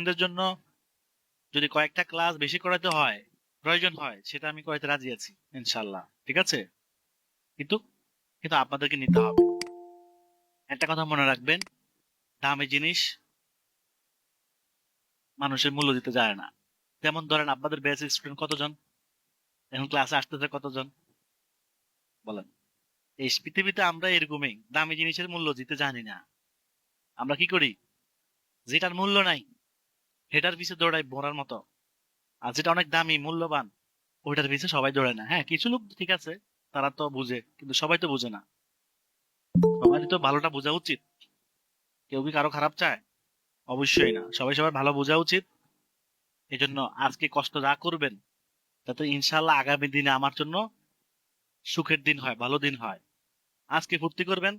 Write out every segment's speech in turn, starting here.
স্টুডেন্টদের জন্য যদি কয়েকটা ক্লাস বেশি করাতে হয়, প্রয়োজন হয়, সেটা আমি করাতে রাজি আছি ইনশাল্লাহ। ঠিক আছে? কিন্তু কিন্তু আপনাদেরকে নিতে হবে। একটা কথা মনে রাখবেন, দামি জিনিস মানুষের মূল্য দিতে যায় না। যেমন ধরেন আপনাদের বেসিক স্টুডেন্ট কতজন, এখন ক্লাসে আসতেছে কতজন বলেন? এই পৃথিবীতে আমরা এরকমই, দামি জিনিসের মূল্য দিতে জানি না। আমরা কি করি, যেটার মূল্য নাই সেটার পিছে দৌড়াই ভরার মতো, আর যেটা অনেক দামি মূল্যবান ওইটার পিছে সবাই দৌড়ায় না। হ্যাঁ, কিছু লোক ঠিক আছে, তারা তো বুঝে, কিন্তু সবাই তো বুঝে না। সবারই তো ভালোটা বোঝা উচিত। কেউ কি কারো খারাপ চায়? অবশ্যই না, সবাই সবার ভালো বোঝা উচিত। এই জন্য আজকে কষ্ট যা করবেন, যাতে ইনশাল্লাহ আগামী দিনে আমার জন্য সুখের দিন হয়, ভালো দিন হয়। আজকে ফুর্তি করবেন,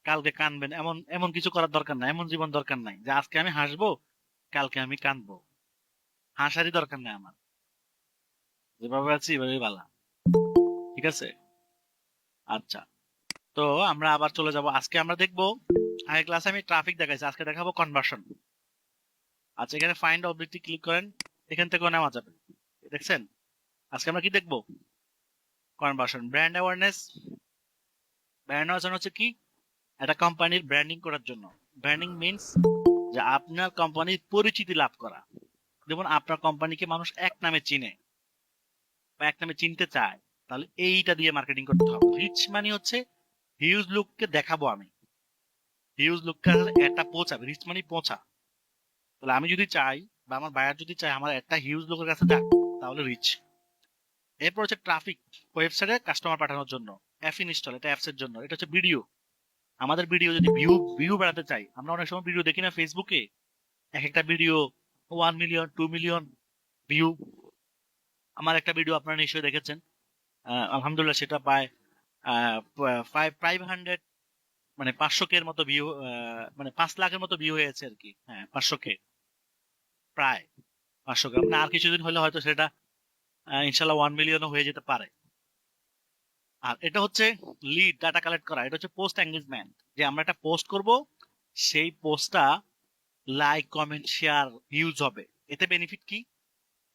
কালকে কানবেন, এমন এমন কিছু করার দরকার নাই, এমন জীবন দরকার নাই যে আজকে আমি হাসবো কালকে আমি কানবো। হাসারই দরকার নাই আমার, যেভাবে আছি এভাবেই ভালো। ঠিক আছে? আচ্ছা, তো আমরা আবার চলে যাব। আজকে আমরা দেখবো, আগের ক্লাসে আমি ট্রাফিক দেখাইছি, আজকে দেখাবো কনভার্সন। আচ্ছা, এখানে ফাইন্ড অবজেক্টে ক্লিক করেন, এখান থেকেও নেওয়া যাবে। দেখছেন? আজকে আমরা কি দেখবো? Conversion. Brand awareness. Brand awareness হচ্ছে কি, একটা কোম্পানির ব্র্যান্ডিং করার জন্য। ব্র্যান্ডিং মিন্স যে আপনার কোম্পানির পরিচিতি লাভ করা। যেমন আপনার কোম্পানিকে মানুষ এক নামে চিনে বা এক নামে চিনতে চায়, তাহলে এইটা দিয়ে মার্কেটিং করতে হবে। রিচ মানে হচ্ছে হিউজ লুককে দেখাবো আমি, হিউজ লুককে একটা পৌঁছাবে। রিচ মানে পৌঁছা। তাহলে আমি যদি চাই বা আমার বায়ার যদি চায় আমার একটা হিউজ লোকের কাছে যাক, তাহলে রিচ। এরপর হচ্ছে ট্রাফিক, ওয়েবসাইটে কাস্টমার পাঠানোর জন্য। অ্যাপ ইনস্টল, এটা অ্যাপস এর জন্য। এটা হচ্ছে ভিডিও। আমাদের ভিডিও যদি ভিউ ভিউ বাড়াতে চাই, আমরা অনেক সময় ভিডিও দেখি না ফেসবুকে, এক একটা ভিডিও 1 মিলিয়ন 2 মিলিয়ন ভিউ। আমার একটা ভিডিও আপনারা নিশ্চয়ই দেখেছেন, আলহামদুলিল্লাহ সেটা পায় 500, মানে 500 কে এর মতো ভিউ, মানে 5 লাখের মতো ভিউ হয়েছে আর কি। হ্যাঁ, 500 কে, প্রায় 500 কে। মানে আর কিছুদিন হলে হয়তো সেটা ইনশাল্লাহ 1 মিলিয়নও হয়ে যেতে পারে। আর এটা হচ্ছে লিড ডাটা কালেক্ট করা, এটা হচ্ছে পোস্ট এঙ্গেজমেন্ট। যে আমরা একটা পোস্ট করব, সেই পোস্টটা লাইক কমেন্ট শেয়ার হিউজ হবে। এতে বেনিফিট কি,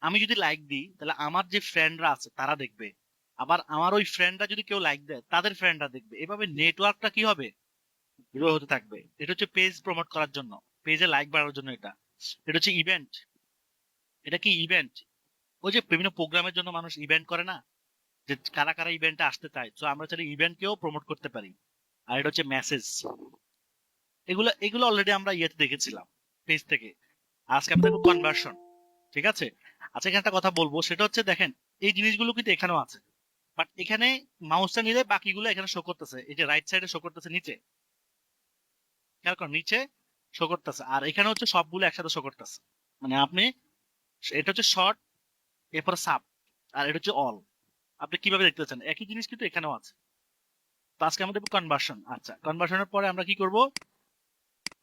আমি যদি লাইক দিই তাহলে আমার যে ফ্রেন্ডরা আছে তারা দেখবে, আবার আমার ওই ফ্রেন্ডরা যদি কেউ লাইক দেয় তাদের ফ্রেন্ডরা দেখবে, এভাবে নেটওয়ার্কটা কি হবে, গ্রো হতে থাকবে। এটা হচ্ছে পেজ প্রমোট করার জন্য, পেজে লাইক বাড়ানোর জন্য। এটা এটা হচ্ছে ইভেন্ট। এটা কি ইভেন্ট, ওই যে বিভিন্ন প্রোগ্রামের জন্য মানুষ ইভেন্ট করে না, যে কারা কারা ইভেন্টে আসতে চায়, তো আমরা চাইলে ইভেন্টকেও প্রমোট করতে পারি। আর এটা হচ্ছে মেসেজ। এগুলো এগুলো অলরেডি আমরা ইয়েতে দেখেছিলাম, পেজ থেকে। আজকে আমরা দেখবো কনভার্সন। ঠিক আছে? আচ্ছা, এখানে একটা কথা বলবো, সেটা হচ্ছে দেখেন, এই জিনিসগুলো কিন্তু এখানেও আছে, বাট এখানে মাউসটা নিলে বাকিগুলো এখানে শো করতেছে। এই যে রাইট সাইডে শো করতেছে নিচে, খেয়াল করেন, নিচে শো করতেছে, আর এখানে হচ্ছে সবগুলো একসাথে শো করতেছে। মানে আপনি, এটা হচ্ছে শর্ট, এরপর সাব, আর এটা হচ্ছে অল। আপনি কিভাবে দেখতে চান, একই জিনিস কিন্তু এখানেও আছে। তো আজকে আমরা দেখবো কনভার্সন। আচ্ছা, কনভার্সনের পরে আমরা কি করব,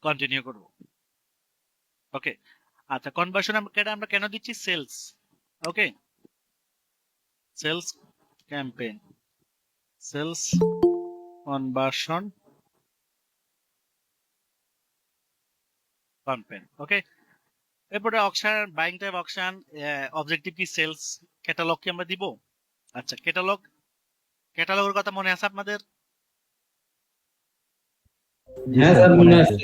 কন্টিনিউ করব। ওকে। আচ্ছা, কনভার্সন আমরা কেন দিচ্ছি, sales. Okay, sales campaign, sales conversion campaign. Okay. এরপরে auction, buying type auction, objective কি, সেলস। ক্যাটালগ কি আমরা দিব? আচ্ছা, ক্যাটালগ, ক্যাটালগের কথা মনে আছে আপনাদের? জি স্যার, মনে আছে।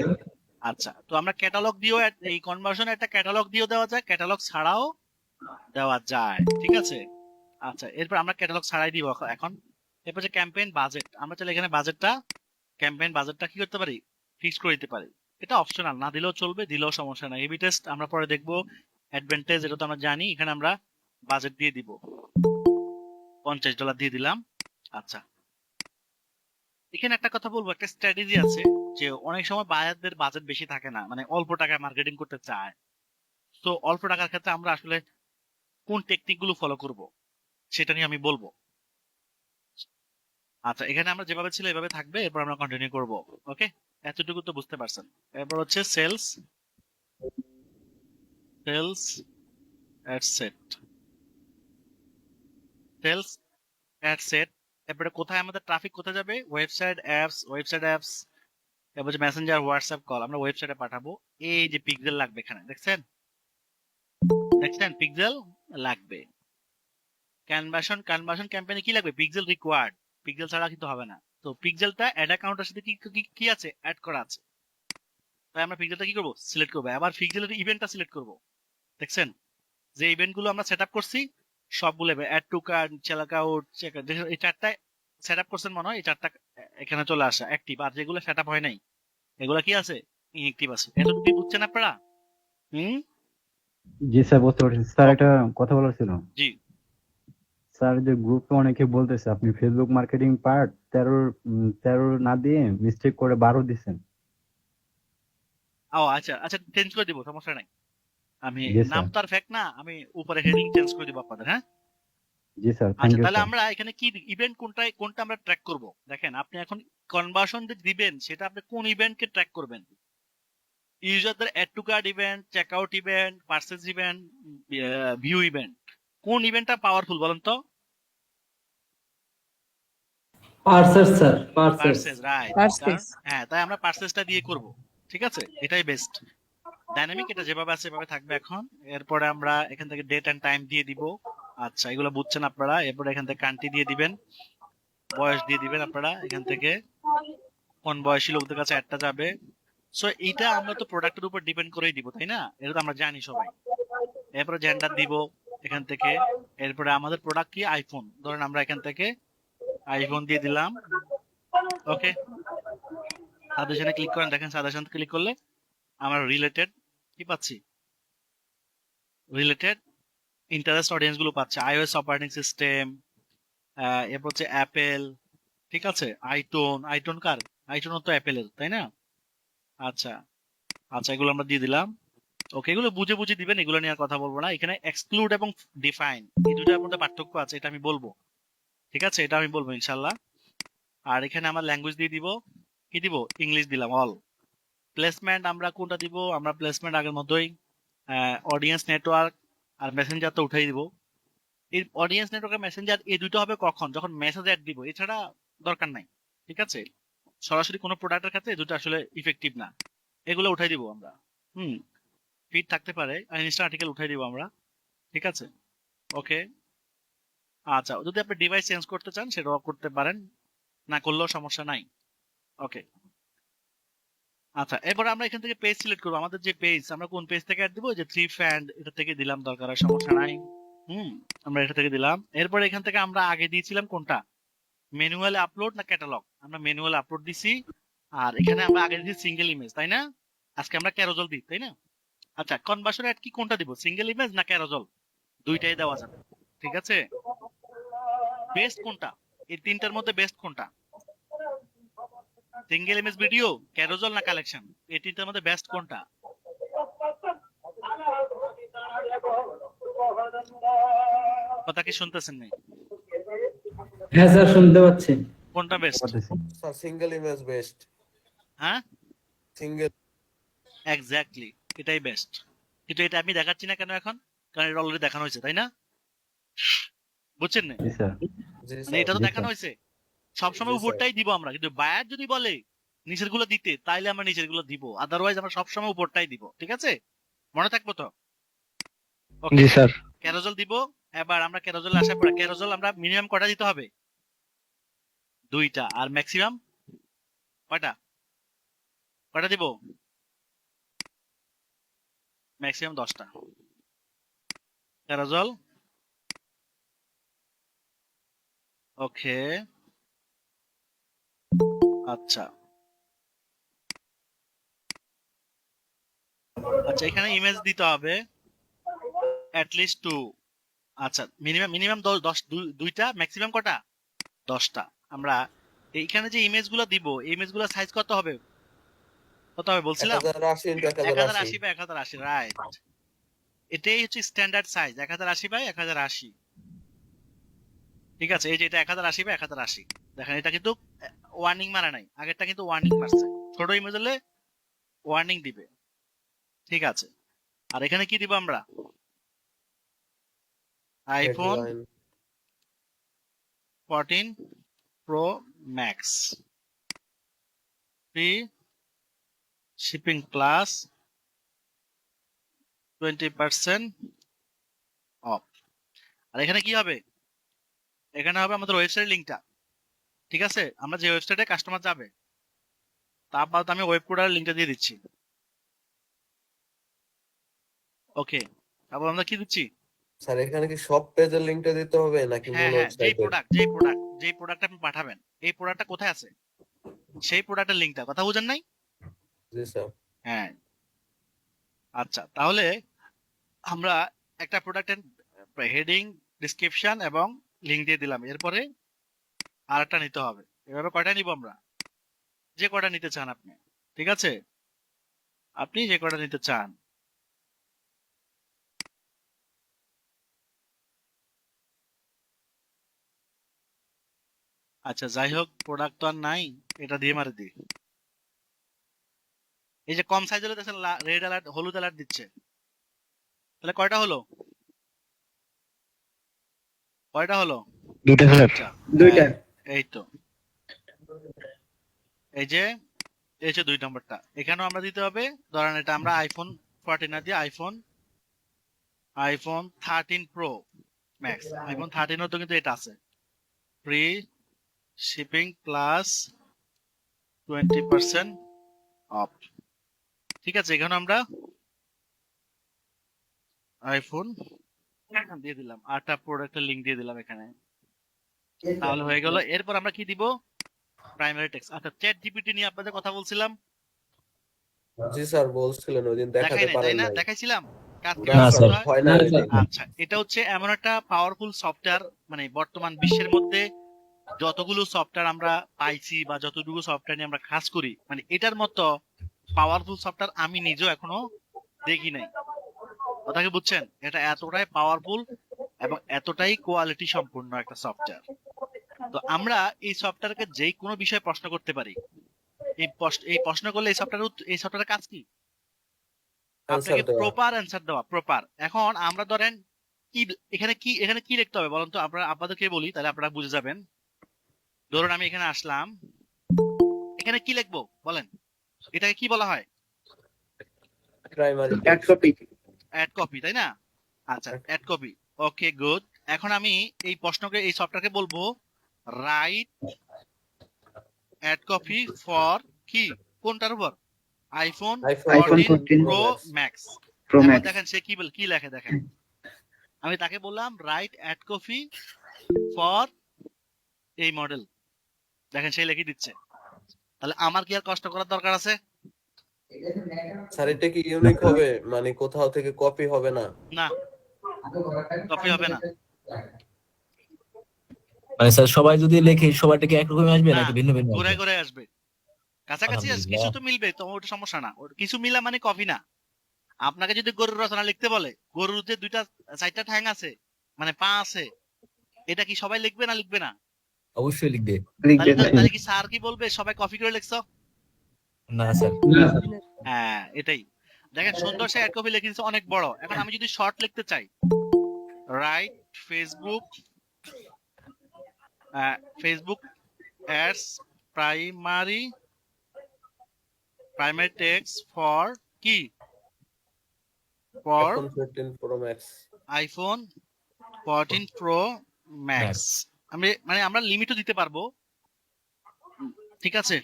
আচ্ছা, তো আমরা ক্যাটালগ দিয়েও এই কনভার্সন একটা ক্যাটালগ দিয়েও দেওয়া যায়, ক্যাটালগ ছাড়াও দেওয়া যায়। ঠিক আছে? আচ্ছা, এরপর আমরা ক্যাটালগ ছাড়াই দিব এখন। এরপর যে ক্যাম্পেইন বাজেট, আমরা চাইলে এখানে বাজেটটা, ক্যাম্পেইন বাজেটটা কি করতে পারি, ফিক্স করে দিতে পারি। এটা অপশনাল, না দিলেও চলবে, দিলেও সমস্যা নাই। এবি টেস্ট আমরা পরে দেখবো। অ্যাডভান্টেজ, এটা তো আমরা জানি। এখানে আমরা বাজেট দিয়ে দিব, $50 দিয়ে দিলাম। আচ্ছা, এখানে একটা কথা বলবো, একটা স্ট্র্যাটেজি আছে, যে অনেক সময় বায়ারদের বাজেট বেশি থাকে না, মানে অল্প টাকায় মার্কেটিং করতে চায়। তো অল্প টাকার ক্ষেত্রে আমরা আসলে কোন টেকনিক গুলো ফলো করব, সেটা নিয়ে আমি বলবো। আচ্ছা, এখানে আমরা যেভাবে ছিল এভাবে থাকবে, এরপর আমরা কন্টিনিউ করব। ওকে, এতটুকু তো বুঝতে পারছেন। এরপর হচ্ছে sales, sales ad set, sales ad set. এরপরে কোথায় আমাদের ট্রাফিক কোথায় যাবে, ওয়েবসাইট অ্যাপস, ওয়েবসাইট অ্যাপস, এরপর যে মেসেঞ্জার, হোয়াটসঅ্যাপ কল আমরা ওয়েবসাইটে পাঠাবো। এই যে পিক্সেল লাগবে এখানে, দেখছেন দেখছেন পিক্সেল লাগবে। কনভার্সন ক্যাম্পেইনে কি লাগবে? পিক্সেল রিকোয়ার্ড, পিক্সেল ছাড়া কিন্তু হবে না। তো পিক্সেলটা অ্যাড অ্যাকাউন্টের সাথে কি কি কি আছে? অ্যাড করা আছে। তাই আমরা পিক্সেলটা কি করব? সিলেক্ট করব। আবার পিক্সেলের ইভেন্টটা সিলেক্ট করব। দেখছেন যে ইভেন্ট গুলো আমরা সেট আপ করছি সবগুলো add to cart, check out, এই চারটা সেট আপ করছেন মনে হয়, এই চারটা এখানে চলে আসা অ্যাক্টিভ। আর যেগুলো সেট আপ হয় নাই এগুলো কি আছে? ইনঅ্যাক্টিভ আছে। এতটুকু কি বুঝছেন আপনারা? হুম। জি স্যার, বুঝতে পারছি। স্যার, ওকে, একটা কথা বলার ছিল। জি। স্যার, যে গ্রুপে অনেকে বলতেছে আপনি ফেসবুক মার্কেটিং পার্ট 13 না দিয়ে মিস্টেক করে 12 দিচ্ছেন। ও আচ্ছা আচ্ছা, চেঞ্জ করে দিব, সমস্যা নাই। আমি জি নাম স্যার। তো আর ফেক না, আমি উপরে হেডিং চেঞ্জ করে দিব আপনাদের, হ্যাঁ। জি স্যার, থ্যাংক আচ্ছা, ইউ তাহলে স্যার। আমরা এখানে কি ইভেন্ট কোনটা আমরা ট্র্যাক করব? দেখেন আপনি এখন কনভার্সন যে দিবেন সেটা আপনি কোন ইভেন্টকে ট্র্যাক করবেন? ইউজারদের add to cart event, check out event, purchase event, view event, কোন ইভেন্টটা পাওয়ারফুল বলেন তো? Purchase sir, purchase. Purchase, right. কারণ পারছিস। হ্যাঁ, তাই আমরা পারচেজটা দিয়ে করব। ঠিক আছে, এটাই বেস্ট। ডাইনামিক এটা যেভাবে আছে সেভাবে থাকবে এখন। এরপরে আমরা এখান থেকে ডেট এন্ড টাইম দিয়ে দিব। আচ্ছা, এগুলো বুঝছেন আপনারা। এরপরে এখান থেকে কান্ট্রি দিয়ে দিবেন, বয়স দিয়ে দিবেন আপনারা এখান থেকে, কোন বয়সী লোকদের কাছে অ্যাডটা যাবে। সো এইটা আমরা তো প্রোডাক্টের উপর ডিপেন্ড করেই দিব, তাই না? এটা তো আমরা জানি সবাই। এরপরে জেন্ডার দিব এখান থেকে। এরপরে আমাদের প্রোডাক্ট কি? আইফোন। ধরেন আমরা এখান থেকে আইফোন দিয়ে দিলাম। ওকে, সাজেশনে ক্লিক করেন, দেখেন সাজেশন ক্লিক করলে আমরা রিলেটেড কি পাচ্ছি? রিলেটেড ইন্টারেস্ট অডিয়েন্স গুলো পাচ্ছে। আইওএস অপারেটিং সিস্টেম, এরপর হচ্ছে অ্যাপেল, ঠিক আছে। আইটোন কার? আইটোন তো অ্যাপেলের, তাই না? আচ্ছা আচ্ছা, এগুলো আমরা দিয়ে দিলাম। ওকে, এগুলো বুঝে বুঝে দিবেন, এগুলো নিয়ে আর কথা বলবো না। এখানে এক্সক্লুড এবং ডিফাইন এই দুটার মধ্যে পার্থক্য আছে, এটা আমি বলবো। ঠিক আছে, এটা আমি বলবো ইনশাল্লাহ। আর এখানে আমার ল্যাঙ্গুয়েজ দিয়ে দিব, কি দিব? ইংলিশ দিলাম অল। প্লেসমেন্ট আমরা কোনটা দিব? আমরা প্লেসমেন্ট আগের মতোই অডিয়েন্স নেটওয়ার্ক আর মেসেঞ্জার তো উঠাই দিব। এই অডিয়েন্স নেটওয়ার্ক আর মেসেঞ্জার এই দুটো হবে কখন? যখন মেসেজ অ্যাড দিব, এছাড়া দরকার নাই। ঠিক আছে, সরাসরি কোনো প্রোডাক্টের ক্ষেত্রে এই দুটো আসলে ইফেক্টিভ না। এগুলো উঠাই দিব আমরা। হুম, ফিড থাকতে পারে আর ইনস্টা আর্টিকেল উঠাই দিব আমরা। ঠিক আছে, ওকে। আচ্ছা, যদি আপনি ডিভাইস চেঞ্জ করতে চান সেটাও করতে পারেন, না করলেও সমস্যা নাই। ওকে, আচ্ছা। এবার আমরা এখান থেকে পেজ সিলেক্ট করবো। আমাদের যে পেজ, আমরা কোন পেজ থেকে অ্যাড দিব? যে থ্রি ফ্যান্ড, এটা থেকে দিলাম, দরকার হয় সমস্যা নাই। হুম, আমরা এটা থেকে দিলাম। এরপর এখান থেকে আমরা আগে দিয়েছিলাম কোনটা? ম্যানুয়াল আপলোড না ক্যাটালগ? আমরা ম্যানুয়াল আপলোড দিছি। আর এখানে আমরা আগে দিয়েছি সিঙ্গেল ইমেজ, তাই না? আজকে আমরা ক্যারোজল দিই, তাই না? আচ্ছা, কনভার্সন অ্যাড কি কোনটা দিব? সিঙ্গেল ইমেজ না ক্যারোজল? দুইটাই দেওয়া যাবে। ঠিক আছে, বেস্ট কোনটা? এই তিনটার মধ্যে বেস্ট কোনটা? সিঙ্গেল ইমেজ ভিডিও, ক্যারোজল না কালেকশন? এই তিনটার মধ্যে বেস্ট কোনটা? কথা কি শুনতেছেন নাই? হ্যাঁ স্যার, শুনতে পাচ্ছি। কোনটা বেস্ট? পারতেছি। Single image best. হ্যাঁ, সিঙ্গেল এক্স্যাক্টলি, এটাই বেস্ট। কিন্তু এটা আমি দেখাচ্ছি না কেন এখন? কারণ এটা অলরেডি দেখানো হয়েছে, তাই না? বুঝছেন না? জি স্যার। জি মানে স্যার। এটা তো জি দেখানো স্যার। হয়েছে। সবসময় জি স্যার। উপরটাই দিব আমরা, কিন্তু বায়ার যদি বলে নিচের গুলো দিতে, তাইলে আমরা নিচের গুলো দিব। আদারওয়াইজ আমরা সবসময় উপরটাই দিব। ঠিক আছে, মনে থাকবো তো? ওকে, জি স্যার। ক্যারোজল দিব। এবার আমরা ক্যারোজলে আসার পরে, ক্যারোজল আমরা মিনিমাম কটা দিতে হবে? দুইটা। আর ম্যাক্সিমাম কয়টা? কয়টা দিব? ম্যাক্সিমাম 10টা ক্যারোজল। ওকে, আচ্ছা আচ্ছা, এখানে ইমেজ দিতে হবে অ্যাটলিস্ট 2। আচ্ছা, মিনিমাম মিনিমাম 10, দুইটা, ম্যাক্সিমাম কটা? 10টা। আমরা এইখানে যে ইমেজ গুলো দিব, এই ইমেজ গুলো সাইজ কত হবে? কত হবে বলছিলাম? 1080 into 1080। 1080 by 1080, right. এটাই হচ্ছে স্ট্যান্ডার্ড সাইজ, 1080 বাই 1080। ঠিক আছে, এই যে এটা 1080 বাই 1080। দেখেন এটা কিন্তু ওয়ার্নিং মারা নাই, আগেরটা কিন্তু ওয়ার্নিং মারছে। ছোট ইমেজ হলে ওয়ার্নিং দিবে। ঠিক আছে, আর এখানে কি দিব আমরা? IPhone headline 14 pro max free shipping plus 20% off. আর এখানে কি হবে, এখানে হবে আমাদের ওয়েবসাইট লিঙ্কটা। ঠিক আছে, আমরা যে ওয়েবসাইটে কাস্টমার যাবে তারপর আমি ওয়েব কোডার লিঙ্কটা দিয়ে দিচ্ছি। ওকে, তারপর আমরা কি দিচ্ছি, স্যার এখানে কি সব পেজের লিংকটা দিতে হবে নাকি হ্যাঁ মূল হ্যাঁ, যেই ওয়েবসাইটের? প্রোডাক্ট আপনি পাঠাবেন, এই প্রোডাক্টটা কোথায় আছে, সেই প্রোডাক্টের লিঙ্কটা, কথা বুঝেন নাই? জি স্যার। হ্যাঁ, আচ্ছা, তাহলে আমরা একটা প্রোডাক্টের হেডিং, ডিসক্রিপশন এবং লিঙ্ক দিয়ে দিলাম। এরপরে আরেকটা নিতে হবে। এভাবে কয়টা নিব আমরা, যে কয়টা নিতে চান আপনি। ঠিক আছে, আপনি যে কয়টা নিতে চান। আচ্ছা, যাই হোক, প্রোডাক্ট তো আর নাই, এটা দিয়ে মারে দিই। এই যে কম সাইজ হলে দেখেন রেড অ্যালার্ট, হলুদ অ্যালার্ট দিচ্ছে। তাহলে কয়টা হলো, কয়টা হলো? দুইটা স্যার। আচ্ছা, দুইটা। এই তো, এই যে এই যে 2 নম্বরটা এখানেও আমরা দিতে হবে। ধরেন এটা আমরা আইফোন 14 না দিয়ে আইফোন 13 প্রো ম্যাক্স। আইফোন 13 তো কিন্তু এটা আছে, ফ্রি শিপিং প্লাস 20% অফ। ঠিক আছে, এখানে আমরা আইফোন দিয়ে দিলাম, 8টা প্রোডাক্টের লিংক দিয়ে দিলাম এখানে। তাহলে হয়ে গেল। এরপর আমরা কি দিব, প্রাইমারি টেক্সট। আচ্ছা, চ্যাট জিপিটি নিয়ে আপনাদের কথা বলছিলাম, জি স্যার বলছিলেন ওইদিন দেখাই দেখাতে নাই তাই পারেন না, নাই। দেখাইছিলাম কাজ না কিভাবে স্যার, করতে হয়। হয় না না, ওইদিন। আচ্ছা, এটা হচ্ছে এমন একটা পাওয়ারফুল সফটওয়্যার, মানে বর্তমান বিশ্বের মধ্যে যতগুলো সফটওয়্যার আমরা পাইছি বা যতটুকু সফটওয়্যার নিয়ে আমরা কাজ করি, মানে এটার মতো পাওয়ারফুল সফটওয়্যার আমি নিজেও এখনো দেখি নাই। কথা কি বুঝছেন? এটা এতটাই পাওয়ারফুল এবং এতটাই কোয়ালিটি সম্পূর্ণ একটা সফটওয়্যার। তো আমরা এই সফটওয়্যারকে যে কোনো বিষয়ে প্রশ্ন করতে পারি। এই প্রশ্ন করলে এই সফটওয়্যারের কাজ কি, অ্যান্সার আপনাকে দেওয়া। প্রপার অ্যান্সার দেওয়া, প্রপার। এখন আমরা ধরেন কি, এখানে কি লিখতে হবে বলুন তো, আপনাদেরকে বলি তাহলে আপনারা বুঝে যাবেন। ধরুন আমি এখানে আসলাম, এখানে কি লিখবো বলেন, এটাকে কি বলা হয়? প্রাইমারি এক কপি। অ্যাড কপি, তাই না? আচ্ছা, অ্যাড কপি। ওকে, গুড। এখন আমি এই প্রশ্নকে, এই সফটওয়্যারকে বলবো রাইট অ্যাড কপি ফর কি, কোনটার উপর, iPhone iPhone iPhone 14 14 pro max. Max. Pro এখন ম্যাক্স। দেখেন সে কি লেখে, দেখেন। আমি তাকে বললাম রাইট অ্যাড কপি ফর এই মডেল, দেখেন সে লিখে দিচ্ছে। তাহলে আমার কি আর কষ্ট করার দরকার আছে? স্যার এটা কি ইউনিক হবে, মানে কোথাও থেকে কপি হবে না? না, কপি হবে না। মানে স্যার সবাই যদি লেখে সবাইটা কি একরকম আসবে না, নাকি ভিন্ন ভিন্ন আসবে? ঘুরে ঘুরে আসবে, কাছাকাছি কিছু আলহামদুলিল্লাহ। তো মিলবে, তো ওটা সমস্যা না। কিছু মিলা মানে কপি না। আপনাকে যদি গরুর রচনা লিখতে বলে, গরুর যে 4টা ঠ্যাং আছে, মানে পা আছে, এটা কি সবাই লিখবে না, লিখবে না? অবশ্যই লিখবে। তাহলে কি স্যার কি বলবে সবাই কপি করে লিখছো? না স্যার। না, হ্যাঁ, এটাই। দেখেন সুন্দর সে অ্যাড কপি লিখে দিচ্ছে অনেক বড়। এখন আমি যদি শর্ট লিখতে চাই, right Facebook ads primary text for কি, for iPhone 14 pro max. IPhone 14 pro max. Max. আমরা লিমিটও দিতে পারবো। ঠিক আছে,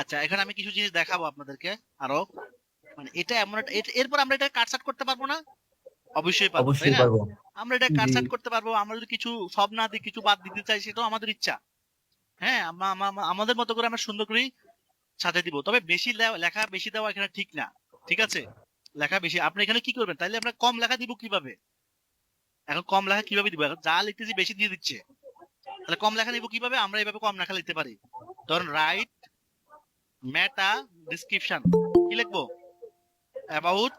আচ্ছা, এখানে আমি কিছু জিনিস দেখাবো আপনাদেরকে আরো। মানে এটা এমন একটা, এরপর আমরা এটা কাটছাট করতে পারবো না? অবশ্যই পারবো, তাই অবশ্যই না? পারবো। আমরা এটা জি। কাটছাট করতে পারবো। আমরা যদি কিছু সব না দিই, কিছু বাদ দিতে চাই, সেটাও আমাদের ইচ্ছা। হ্যাঁ, আমাদের মতো করে আমরা সুন্দর করে সাথে দিব। তবে বেশি লেখা বেশি দেওয়া এখানে ঠিক না। ঠিক আছে, লেখা বেশি আপনি এখানে কি করবেন, তাইলে আমরা কম লেখা দিব কিভাবে? এখন কম লেখা কিভাবে দিব, এখন যা লিখতেছি বেশি দিয়ে দিচ্ছে, তাহলে কম লেখা নিব কিভাবে? আমরা এইভাবে কম লেখা লিখতে পারি। ধরুন রাইট মেটা ডিসক্রিপশন, কি লিখবো, অ্যাবাউট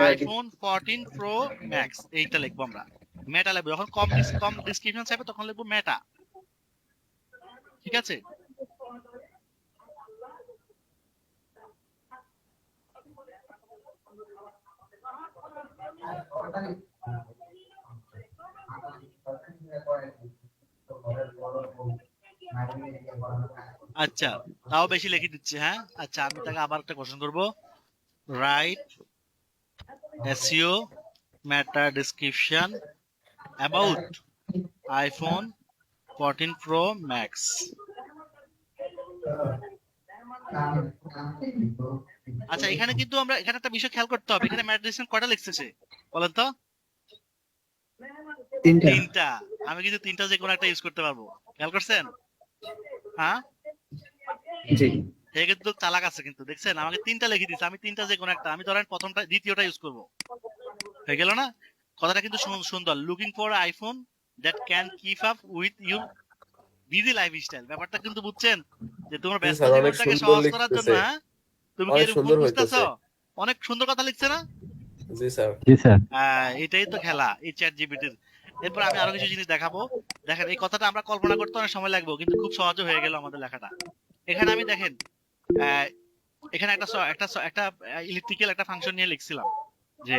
আইফোন 14 প্রো ম্যাক্স, এইটা লিখবো আমরা। মেটা লিখবো। যখন কম ডিসক্রিপশন চাইবে তখন লিখবো মেটা। ঠিক আছে, আচ্ছা, তাও বেশি লিখে দিচ্ছে। হ্যাঁ, আচ্ছা, আমি তাকে আবার একটা কোশ্চেন করব। Right SEO meta description about iPhone 14 pro max. আচ্ছা, এখানে কিন্তু আমরা এখানে একটা বিষয় খেয়াল করতে হবে। এখানে মেটা ডেসক্রিপশন কয়টা লিখছে সে? বলেন তো। তিনটা। আমি কিন্তু তিনটা যে কোনো একটা ইউজ করতে পারবো। খেয়াল করছেন? হ্যাঁ, জি সে কিন্তু চালাক আছে, কিন্তু দেখছেন আমাকে তিনটা লিখে দিচ্ছে। আমি তিনটা যে কোনো একটা, আমি ধরেন প্রথমটা দ্বিতীয়টা ইউজ করব। হয়ে গেল না? কথাটা কিন্তু সুন্দর। Looking for iPhone that can keep up with your busy lifestyle. ব্যাপারটা কিন্তু বুঝছেন যে তোমার জি ব্যস্ত স্যার, অনেক জীবনটাকে সুন্দর সহজ করার জন্য। লিখতেছে, হ্যাঁ, তুমি কি অনেক এরকম সুন্দর বুঝতেছো? হইতেছে। অনেক সুন্দর কথা লিখছে না? জি স্যার। জি স্যার। এটাই তো খেলা এই চ্যাট জিপিটির। এরপর আমি আরো কিছু জিনিস দেখাবো। দেখেন, এই কথাটা আমরা কল্পনা করতে অনেক সময় লাগবে, কিন্তু খুব সহজে হয়ে গেল আমাদের লেখাটা। এখানে আমি দেখেন, আহ, এখানে একটা ইলেকট্রিক্যাল একটা ফাংশন নিয়ে লিখছিলাম যে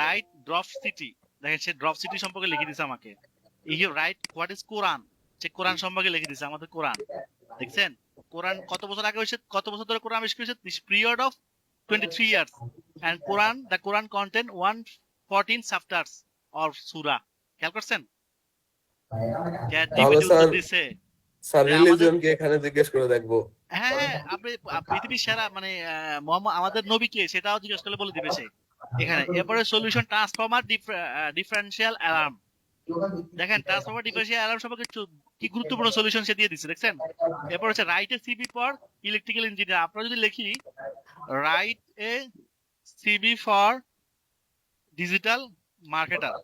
রাইট ড্রপ সিটি। দেখেন, সে ড্রপ সিটি সম্পর্কে লিখে দিছে আমাকে। রাইট হোয়াট ইজ কোরআন, সে কোরআন সম্পর্কে লিখে দিছে। আমাদের কোরআন দেখছেন, কোরআন কত বছর আগে হয়েছে, কত বছর ধরে কোরআন আবিষ্কার হয়েছে? This period of 23 years. And the Quran content 114 chapters or surah. খেয়াল করছেন? চ্যাট তাহলে জিপিটি স্যার, উত্তর দিছে যে আমাদের, রিলিজিয়ন কি এখানে জিজ্ঞেস করে দেখবো? হ্যাঁ হ্যাঁ, আপনি পৃথিবীর সেরা মানে আমাদের নবী কে সেটাও জিজ্ঞেস করলে বলে দিবে সে এখানে। এরপরে সলিউশন ট্রান্সফর্মার ডিফারেন্সিয়াল অ্যালার্ম। দেখেন, ট্রান্সফর্মার ডিফারেন্সিয়াল অ্যালার্ম সম্পর্কে কি গুরুত্বপূর্ণ সলিউশন সে দিয়ে দিচ্ছে, দেখছেন? এরপর হচ্ছে write a CB for electrical engineer. আমরা যদি লিখি write a CB for digital marketer,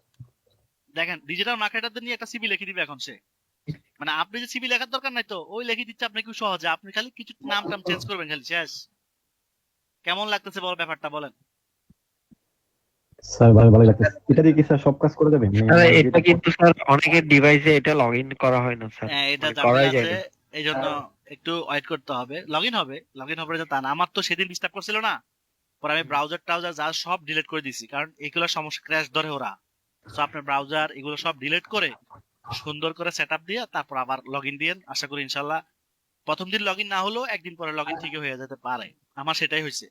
দেখেন ডিজিটাল মার্কেটারদের নিয়ে একটা সিবি লিখে দিবে এখন সে। মানে আপনি যে সিবি লেখার দরকার নাই তো, ওই লিখে দিচ্ছে আপনি খুব সহজে। আপনি খালি কিছু নাম টাম চেঞ্জ করবেন, খালি শেষ। কেমন লাগতেছে বল ব্যাপারটা, বলেন। স্যার ভালো লাগতেছে। এটা দিয়ে কি স্যার সব কাজ করে দেবে? মানে স্যার আমার এটা যেটা কিন্তু স্যার অনেকের ডিভাইসে এটা লগ ইন করা হয় না স্যার, এটা মানে ঝামেলা করাই যায় আছে, না। এই জন্য একটু ওয়েট করতে হবে। লগ ইন হবে, লগ ইন হবে, তা না। আমার তো সেদিন ডিস্টার্ব করছিল না, পরে আমি ব্রাউজার টাউজার যা সব ডিলিট করে দিছি, কারণ এগুলো সমস্যা, ক্র্যাশ ধরে ওরা। তো আপনার ব্রাউজার এগুলো সব ডিলিট করে সুন্দর করে সেট আপ দিয়ে তারপর আবার লগ ইন দিয়ে, আশা করি ইনশাল্লাহ প্রথম দিন লগ ইন না হলেও একদিন পরে লগ ইন ঠিকই হয়ে যেতে পারে। আমার সেটাই হয়েছে।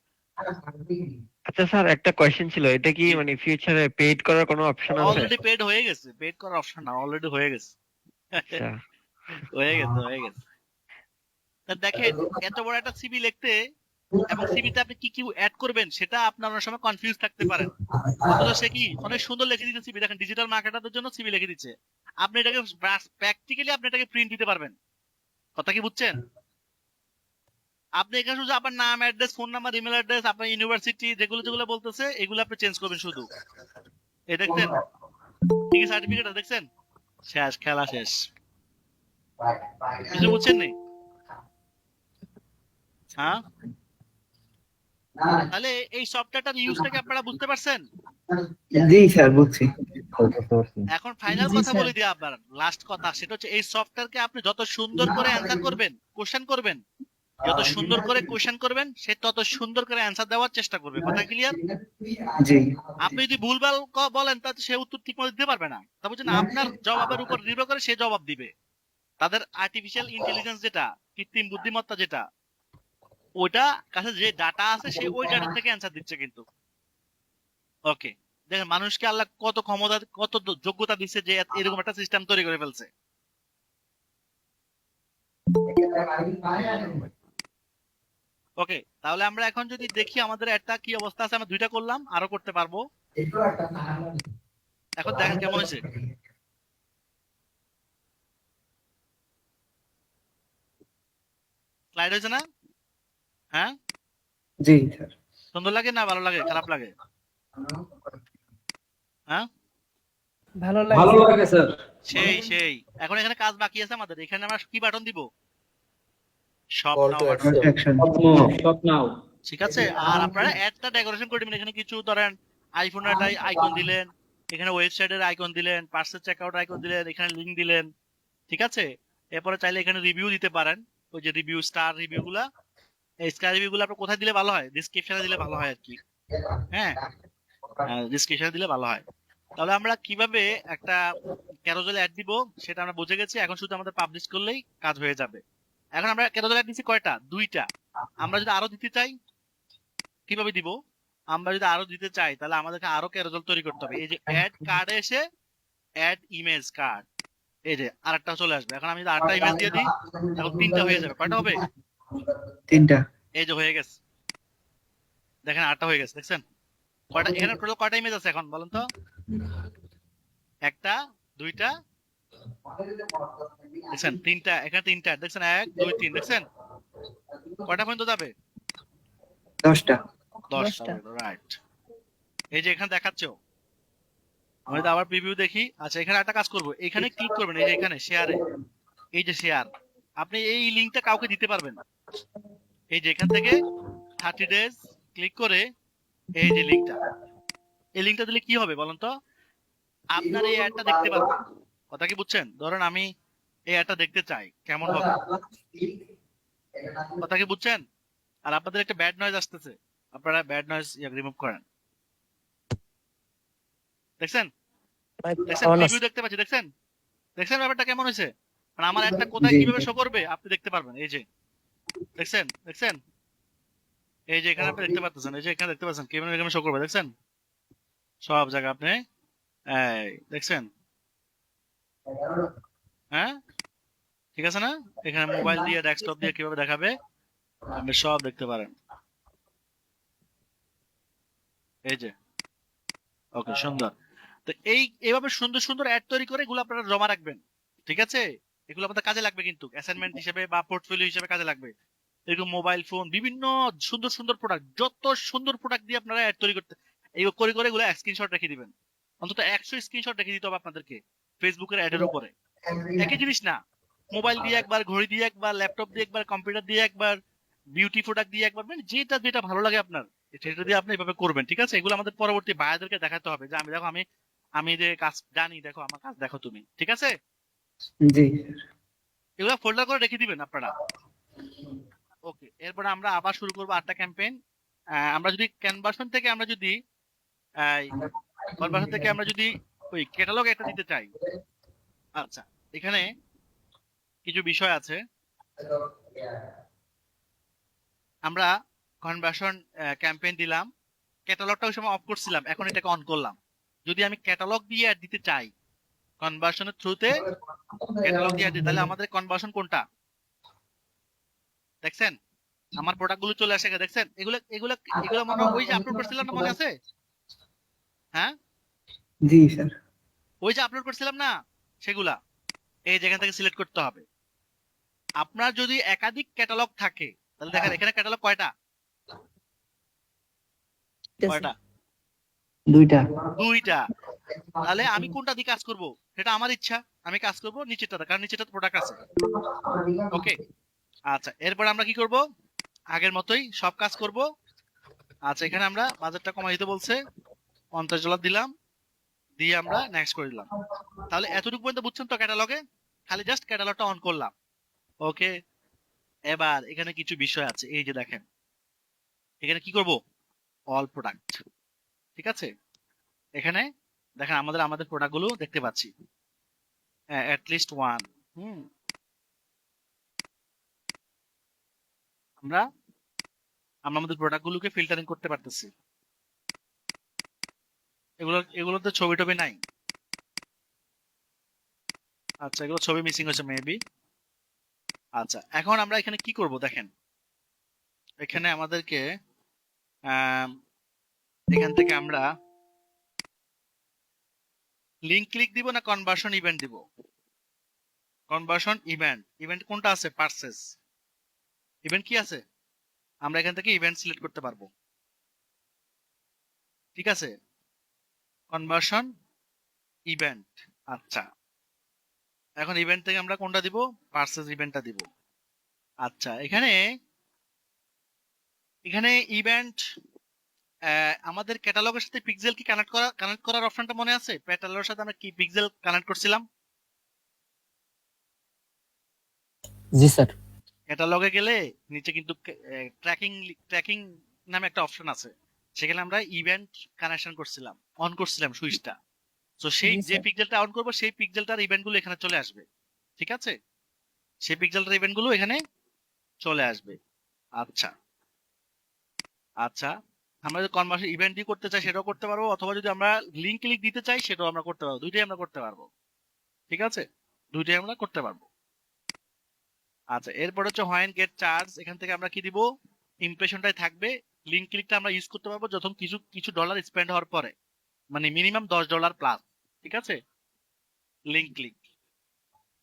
আচ্ছা স্যার, একটা কোয়েশ্চেন ছিল, এটা কি জি, মানে ফিউচারে পেইড করার কোনো অপশন আছে? অলরেডি পেড হয়ে গেছে, পেড করার অপশন না, অলরেডি হয়ে গেছে। আচ্ছা হয়ে গেছে। তা দেখেন, এত বড় একটা সিভি লিখতে এবং সিভিতে আপনি কি কি অ্যাড করবেন সেটা আপনার অনেক সময় কনফিউজ থাকতে পারেন। অথচ সে কি অনেক সুন্দর লিখে দিচ্ছে সিভি। দেখেন, ডিজিটাল মার্কেটারদের জন্য সিভি লিখে দিচ্ছে। আপনি এটাকে প্র্যাকটিক্যালি আপনি এটাকে প্রিন্ট দিতে পারবেন। কথা কি বুঝছেন? আপনি এখানে শুধু আপনার নাম, address, phone number, email address, আপনার ইউনিভার্সিটি যেগুলো যেগুলো বলতেছে এগুলো আপনি চেঞ্জ করবেন শুধু। এই দেখছেন কি কি সার্টিফিকেট দেখছেন? শেষ, খেলা শেষ। কিছু বুঝছেন নি? হ্যাঁ, তাহলে এই সফটওয়্যারটার ইউজটাকে আপনারা বুঝতে পারছেন? জি স্যার বুঝছি। বুঝতে পারছি। এখন ফাইনাল জি কথা স্যার। বলে দিই, আপনার লাস্ট কথা, সেটা হচ্ছে এই সফটওয়্যারকে আপনি যত সুন্দর করে অ্যান্সার করবেন, কোশ্চেন করবেন, যত সুন্দর করে কোশ্চেন করবেন সে তত সুন্দর করে অ্যান্সার দেওয়ার চেষ্টা করবে। কথা ক্লিয়ার? জি আপনি যদি ভুলভাল বলেন তাহলে সে উত্তর ঠিক মতো দিতে পারবে না। তা বুঝছেন, আপনার জবাবের উপর নির্ভর করে সে জবাব দিবে। তাদের আর্টিফিশিয়াল ইন্টেলিজেন্স যেটা, কৃত্রিম বুদ্ধিমত্তা যেটা, ওইটা কাছে যে ডাটা আছে সে ওই ডাটা থেকে অ্যান্সার দিচ্ছে কিন্তু। ওকে, দেখেন মানুষকে আল্লাহ কত ক্ষমতা, কত যোগ্যতা দিচ্ছে যে এরকম একটা সিস্টেম তৈরি করে ফেলছে। ওকে, তাহলে আমরা এখন যদি দেখি আমাদের একটা কি অবস্থা আছে, আমরা দুইটা করলাম, আরো করতে পারবো। এখন দেখেন কেমন হয়েছে। স্লাইড হয়েছে না? হ্যাঁ, জি স্যার। সুন্দর লাগে না ভালো লাগে, খারাপ লাগে? হ্যাঁ, ভালো লাগে স্যার। সেই। এখন এখানে কাজ বাকি আছে আমাদের। এখানে আমরা কি বাটন দিব? Shop call now to button. Action. Shop now. ঠিক আছে, আর আপনারা একটা ডেকোরেশন করে দিবেন। এখানে কিছু ধরেন আইফোনের আইকন দিলেন, এখানে ওয়েবসাইটের আইকন দিলেন, পার্সেল চেকআউট আইকন দিলেন, এখানে লিংক দিলেন। ঠিক আছে, এরপরে চাইলে এখানে রিভিউ দিতে পারেন। ওই যে রিভিউ, স্টার রিভিউ গুলা, এই স্টার রিভিউ গুলো আপনার কোথায় দিলে ভালো হয়? ডেসক্রিপশনে দিলে ভালো হয় আর কি। হ্যাঁ, ডিসক্রিপশনে দিলে ভালো হয়। তাহলে আমরা কিভাবে একটা ক্যারোজেল অ্যাড দিব সেটা আমরা বুঝে গেছি, এখন শুধু আমাদের পাবলিশ করলেই কাজ হয়ে যাবে। এখন আমরা ক্যারোজেল অ্যাড দিচ্ছি কয়টা? 2টা। আমরা যদি আরো দিতে চাই কিভাবে দিব? আমরা যদি আরো দিতে চাই তাহলে আমাদেরকে আরো ক্যারোজেল তৈরি করতে হবে। এই যে অ্যাড কার্ডে এসে অ্যাড ইমেজ কার্ড, এই যে আরেকটা চলে আসবে। এখন আমি যদি আরেকটা ইমেজ দিয়ে দিই এখন 3টা হয়ে যাবে। কয়টা হবে? 3টা। এই যে হয়ে গেছে, দেখেন 8টা হয়ে গেছে, দেখছেন? কয়টা এখানে টোটাল কয়টা ইমেজ আছে এখন বলেন তো? 1টা 2টা দেখছেন, 3টা, এখানে 3টা দেখছেন, 1 2 3 দেখছেন? কয়টা পর্যন্ত যাবে? 10টা। 10টা, রাইট। এই যে এখানে দেখাচ্ছেও, আমি যদি আবার প্রিভিউ দেখি। আচ্ছা, এখানে একটা কাজ করব, এখানে ক্লিক করবেন, এই যে এখানে শেয়ারে, এই যে শেয়ার, আপনি এই লিংকটা কাউকে দিতে পারবেন। এই যে এখান থেকে 30 ডেজ ক্লিক করে এই যে লিংকটা, এই লিংকটা দিলে কি হবে বলেন তো? আপনার এই অ্যাডটা দেখতে পারবেন। কথা কি বুঝছেন? ধরেন আমি এই অ্যাডটা দেখতে চাই কেমন হবে, কথা কি বুঝছেন? আর আপনাদের একটা ব্যাড নয়েজ আসতেছে, আপনারা ব্যাড নয়েজ রিমুভ করেন। দেখছেন? দেখছেন প্রিভিউ দেখতে পাচ্ছি, দেখছেন? দেখছেন ব্যাপারটা কেমন হয়েছে? মানে আমার অ্যাডটা কোথায় জি। কিভাবে শো করবে আপনি দেখতে পারবেন। এই যে দেখছেন, দেখছেন? এই যে এখানে আপনি দেখতে পাচ্ছেন, এই যে এখানে দেখতে পাচ্ছেন কিভাবে শো করবে, দেখছেন? সব জায়গা আপনি এই দেখছেন? হ্যাঁ, ঠিক আছে না? এখানে মোবাইল দিয়ে ডেস্কটপ দিয়ে কিভাবে দেখাবে আপনি সব দেখতে পারেন। এই যে ওকে, সুন্দর। তো এইভাবে সুন্দর সুন্দর অ্যাড তৈরি করে এগুলো আপনারা জমা রাখবেন, ঠিক আছে? এগুলো আপনাদের কাজে লাগবে, কিন্তু অ্যাসাইনমেন্ট হিসেবে বা পোর্টফোলিও হিসেবে কাজে লাগবে। এরকম মোবাইল ফোন, বিভিন্ন সুন্দর সুন্দর প্রোডাক্ট, যত সুন্দর প্রোডাক্ট দিয়ে আপনারা অ্যাড তৈরি করতে, এই করে করে এগুলো স্ক্রিনশট রেখে দিবেন। অন্তত 100 স্ক্রিনশট রেখে দিতে হবে আপনাদেরকে ফেসবুকের অ্যাডের উপরে। একই জিনিস না, মোবাইল দিয়ে একবার, ঘড়ি দিয়ে একবার, ল্যাপটপ দিয়ে একবার, কম্পিউটার দিয়ে একবার, বিউটি প্রোডাক্ট দিয়ে একবার, মানে যেটা যেটা ভালো লাগে আপনার সেটা দিয়ে আপনি এভাবে করবেন, ঠিক আছে? এগুলো আমাদের পরবর্তী বায়ারদেরকে দেখাতে হবে যে আমি দেখো, আমি যে কাজ জানি, দেখো আমার কাজ দেখো তুমি, ঠিক আছে? জি। এগুলো ফোল্ডার করে রেখে দিবেন আপনারা। ওকে, এরপরে আমরা আবার শুরু করবো 8টা ক্যাম্পেইন। আমরা যদি ক্যানভাসন থেকে আমরা যদি কনভার্সন থেকে আমরা যদি ওই ক্যাটালগ একটা দিতে চাই, আচ্ছা এখানে কিছু বিষয় আছে। আমরা কনভার্সন ক্যাম্পেইন দিলাম, ক্যাটালগটা ওই সময় অফ করছিলাম, এখন এটাকে অন করলাম। যদি আমি ক্যাটালগ দিয়ে অ্যাড দিতে চাই কনভার্সনের থ্রুতে, ক্যাটালগ দিয়ে অ্যাড দিই, তাহলে আমাদের কনভার্সন কোনটা দেখছেন? আমার প্রোডাক্ট গুলো চলে আসে, দেখছেন? এগুলো এগুলো এগুলো মনে হয় ওই যে আপলোড করছিলাম না, মনে আছে? হ্যাঁ, জি স্যার। ওই যে আপলোড করছিলাম না, সেগুলা এই যেখান থেকে সিলেক্ট করতে হবে। আপনার যদি একাধিক ক্যাটালগ থাকে তাহলে দেখেন এখানে ক্যাটালগ কয়টা? কয়টা? 2টা। 2টা। তাহলে আমি কোনটা দিয়ে কাজ করব সেটা আমার ইচ্ছা, আমি কাজ করব নিচেরটাতে, কারণ নিচেরটাতে প্রোডাক্ট আছে। ওকে, আচ্ছা এরপর আমরা কি করব? আগের মতোই সব কাজ করব। আচ্ছা, এখানে আমরা বাজেটটা কমাই দিতে বলছে, $50 দিলাম, দিয়ে আমরা নেক্সট করে দিলাম। তাহলে এতটুকু পর্যন্ত বুঝছেন তো ক্যাটালগে? খালি জাস্ট ক্যাটালগটা অন করলাম। ওকে, এবার এখানে কিছু বিষয় আছে, এই যে দেখেন এখানে কি করব? অল প্রোডাক্ট, ঠিক আছে? এখানে দেখেন আমাদের প্রোডাক্ট গুলো দেখতে পাচ্ছি, at least one। আমরা আমাদের প্রোডাক্ট গুলোকে ফিল্টারিং করতে পারতেছি। এগুলোতে ছবি টবি নাই। আচ্ছা, এগুলো ছবি মিসিং হয়েছে মেবি। আচ্ছা, এখন আমরা এখানে কি করব দেখেন, এখানে আমাদেরকে এখান থেকে আমরা লিংক ক্লিক দিব না কনভার্সন ইভেন্ট দিব? কনভার্সন ইভেন্ট কোনটা আছে? পারচেজ ইভেন্ট কি আছে? আমরা এখান থেকে ইভেন্ট সিলেক্ট করতে পারবো, ঠিক আছে? Conversion event. আচ্ছা, এখন ইভেন্ট থেকে আমরা কোনটা দিব? পারচেজ ইভেন্টটা দিব। আচ্ছা, এখানে ইভেন্ট আমাদের ক্যাটালগের সাথে পিক্সেল কি কানেক্ট করার অপশনটা মনে আছে? ক্যাটালগের সাথে আমরা কি পিক্সেল কানেক্ট করছিলাম? জি স্যার। ক্যাটালগে গেলে নিচে কিন্তু ট্র্যাকিং নামে একটা অপশন আছে, সেখানে আমরা ইভেন্ট কানেকশন করছিলাম, অন করছিলাম সুইচটা। তো সেই জি, যে স্যার। পিক্সেলটা অন করবো সেই পিক্সেলটার ইভেন্ট গুলো এখানে চলে আসবে, ঠিক আছে? সেই পিক্সেলটার ইভেন্ট গুলো এখানে চলে আসবে। আচ্ছা আচ্ছা, আমরা যদি কনভার্সন ইভেন্ট দিয়ে করতে চাই সেটাও করতে পারবো, অথবা যদি আমরা লিঙ্ক ক্লিক দিতে চাই সেটাও আমরা করতে পারবো, দুইটাই আমরা করতে পারবো, ঠিক আছে? দুইটাই আমরা করতে পারবো। আচ্ছা, এরপর হচ্ছে হোয়েন গেট চার্জ, এখান থেকে আমরা কি দিব, ইমপ্রেশনটাই থাকবে। লিঙ্ক ক্লিকটা আমরা ইউজ করতে পারবো যখন কিছু কিছু ডলার স্পেন্ড হওয়ার পরে, মানে মিনিমাম $10 প্লাস, ঠিক আছে? Link click.